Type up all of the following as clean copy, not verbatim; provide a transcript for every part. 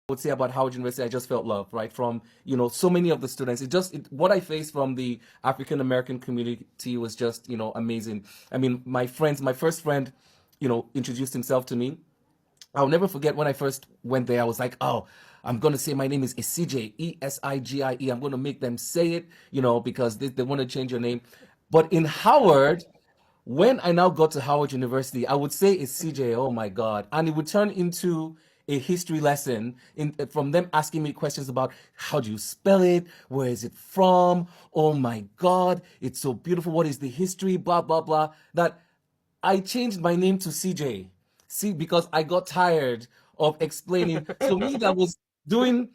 would say about Howard University, I just felt love, right? From, so many of the students. What I faced from the African American community was just, amazing. I mean, my first friend, introduced himself to me. I'll never forget when I first went there. I was like, oh, I'm going to say my name is Esigie, Esigie. I'm going to make them say it, because they want to change your name. But in Howard, when I now got to Howard University, I would say it's CJ, oh my God. And it would turn into a history lesson from them asking me questions about how do you spell it? Where is it from? Oh my God, it's so beautiful. What is the history? Blah, blah, blah. That I changed my name to CJ. See, because I got tired of explaining. So me that was doing,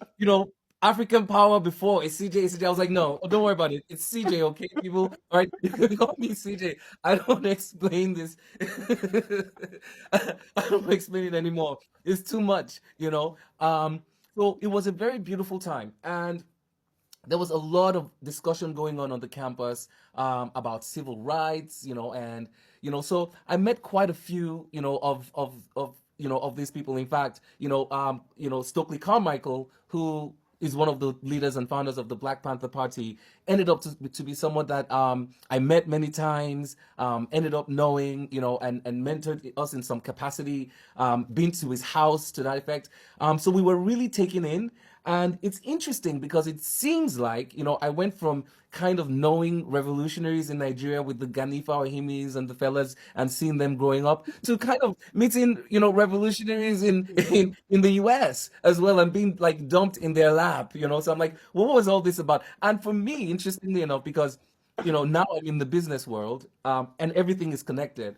African power before it's CJ, CJ. I was like, no, don't worry about it. It's CJ, okay, people. All right, call me CJ. I don't explain this. I don't explain it anymore. It's too much, So it was a very beautiful time, and there was a lot of discussion going on the campus about civil rights, and so I met quite a few, of these people. In fact, Stokely Carmichael, who is one of the leaders and founders of the Black Panther Party, ended up to be someone that I met many times, ended up knowing, and mentored us in some capacity, been to his house to that effect. So we were really taken in. And it's interesting because it seems like, I went from kind of knowing revolutionaries in Nigeria with the Ganifa Ohimis and the fellas and seeing them growing up to kind of meeting, revolutionaries in the US as well and being like dumped in their lap, So I'm like, well, what was all this about? And for me, interestingly enough, because, now I'm in the business world, and everything is connected.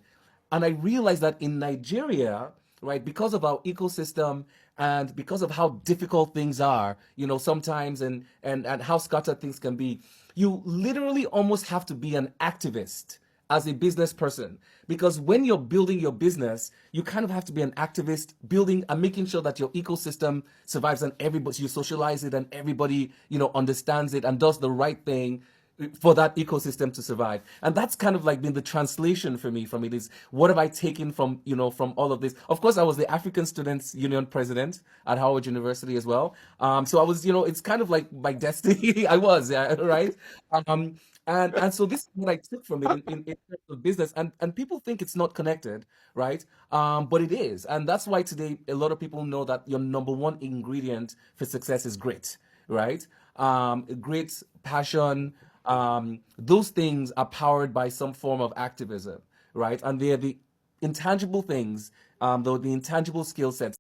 And I realized that in Nigeria, right, because of our ecosystem and because of how difficult things are, sometimes and how scattered things can be, you literally almost have to be an activist as a business person. Because when you're building your business, you kind of have to be an activist, building and making sure that your ecosystem survives and everybody, you socialize it and everybody, understands it and does the right thing for that ecosystem to survive. And that's kind of like been the translation for me from it is what have I taken from, from all of this? Of course, I was the African Students Union president at Howard University as well. So I was, it's kind of like my destiny. I was, yeah, right? Um, and so this is what I took from it in terms of business. And people think it's not connected, right? But it is. And that's why today a lot of people know that your number one ingredient for success is grit, right? Grit, passion, those things are powered by some form of activism, right? And they're the intangible things, the intangible skill sets